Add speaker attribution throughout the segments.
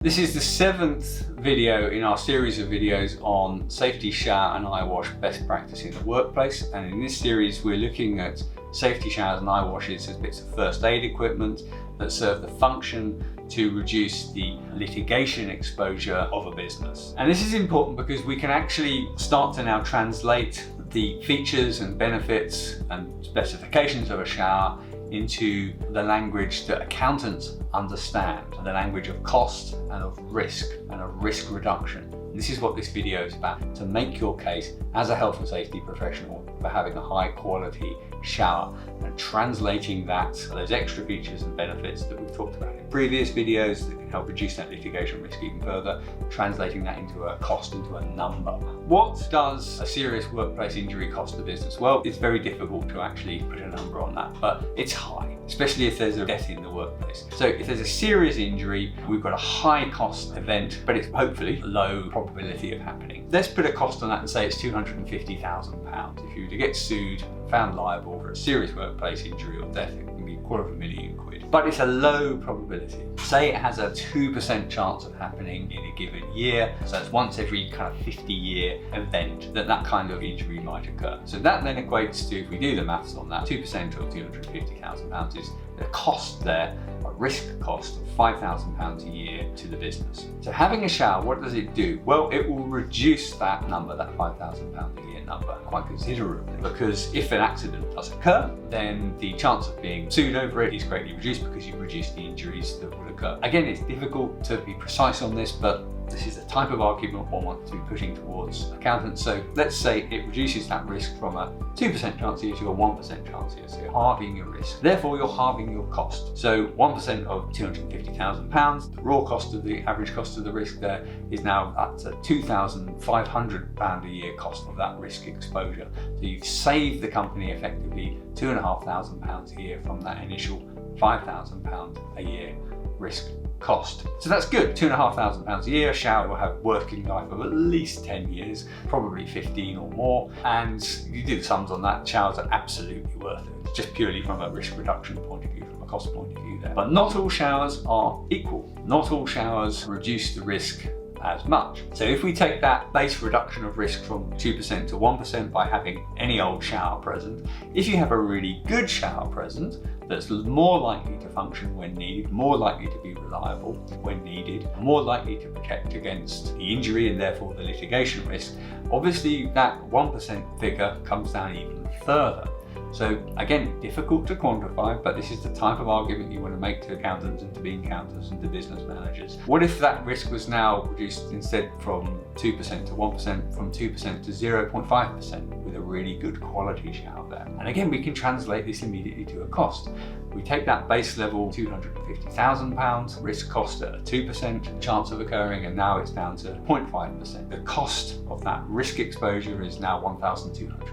Speaker 1: This is the 7th video in our series of videos on safety shower and eye wash best practice in the workplace. And in this series, we're looking at safety showers and eye washes as bits of first aid equipment that serve the function to reduce the litigation exposure of a business. And this is important because we can actually start to now translate the features and benefits and specifications of a shower into the language that accountants understand, the language of cost and of risk and of risk reduction. This is what this video is about, to make your case as a health and safety professional for having a high quality shower and translating that, those extra features and benefits that we've talked about in previous videos that can help reduce that litigation risk even further, translating that into a cost, into a number. What does a serious workplace injury cost the business? Well, it's very difficult to actually put a number on that, but it's high, especially if there's a death in the workplace. So if there's a serious injury, we've got a high cost event, but it's hopefully low probability of happening. Let's put a cost on that and say it's £250,000. If you were to get sued, found liable for a serious workplace injury or death, it can be £250,000. But it's a low probability. Say it has a 2% chance of happening in a given year, so it's once every kind of 50-year event that kind of injury might occur. So that then equates to, if we do the maths on that, 2% of £250,000 is the cost there, a risk cost of £5,000 a year to the business. So having a shower, what does it do? Well, it will reduce that number, that £5,000 a year number, quite considerably, because if an accident does occur, then the chance of being sued over it is greatly reduced because you've reduced the injuries that would occur. Again, it's difficult to be precise on this, but this is the type of argument one wants to be pushing towards accountants. So let's say it reduces that risk from a 2% chance a year to a 1% chance a year. So you're halving your risk. Therefore, you're halving your cost. So 1% of £250,000, the raw cost of the average cost of the risk there is now at a £2,500 a year cost of that risk exposure. So you've saved the company effectively £2,500 a year from that initial £5,000 a year risk cost. So that's good, £2,500 a year. A shower will have working life of at least 10 years, probably 15 or more. And you do the sums on that, showers are absolutely worth it, just purely from a risk reduction point of view, from a cost point of view there. But not all showers are equal. Not all showers reduce the risk as much. So if we take that base reduction of risk from 2% to 1% by having any old shower present, if you have a really good shower present that's more likely to function when needed, more likely to be reliable when needed, more likely to protect against the injury and therefore the litigation risk, obviously that 1% figure comes down even further. So again, difficult to quantify, but this is the type of argument you want to make to accountants and to bean counters and to business managers. What if that risk was now reduced instead from 2% to 1%, from 2% to 0.5% with a really good quality shower there? And again, we can translate this immediately to a cost. We take that base level £250,000 risk cost at a 2% chance of occurring, and now it's down to 0.5%. The cost of that risk exposure is now £1,250.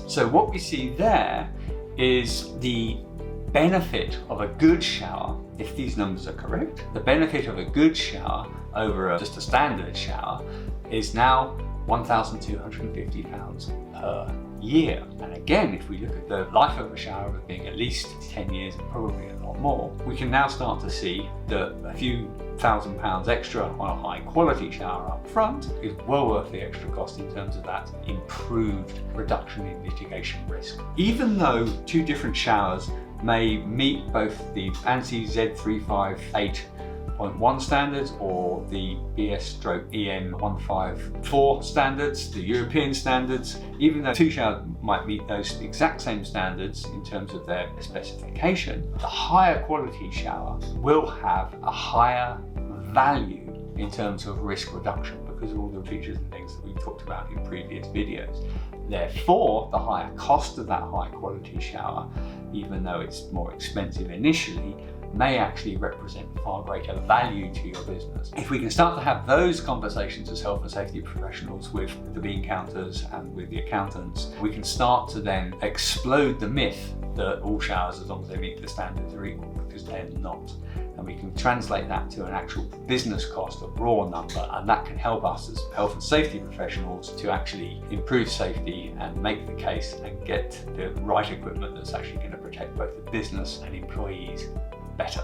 Speaker 1: So what we see there is the benefit of a good shower, if these numbers are correct, the benefit of a good shower over just a standard shower is now £1,250 per year. And again, if we look at the life of a shower as being at least 10 years and probably a lot more, we can now start to see that a few £1,000 extra on a high quality shower up front is well worth the extra cost in terms of that improved reduction in litigation risk. Even though two different showers may meet both the ANSI Z358.1 standards or the BS/EN 154 standards, the European standards, even though two showers might meet those exact same standards in terms of their specification, the higher quality shower will have a higher value in terms of risk reduction because of all the features and things that we've talked about in previous videos. Therefore, the higher cost of that high quality shower, even though it's more expensive initially, may actually represent far greater value to your business. If we can start to have those conversations as health and safety professionals with the bean counters and with the accountants, we can start to then explode the myth that all showers, as long as they meet the standards, are equal, because they're not. And we can translate that to an actual business cost, a raw number, and that can help us as health and safety professionals to actually improve safety and make the case and get the right equipment that's actually going to protect both the business and employees better.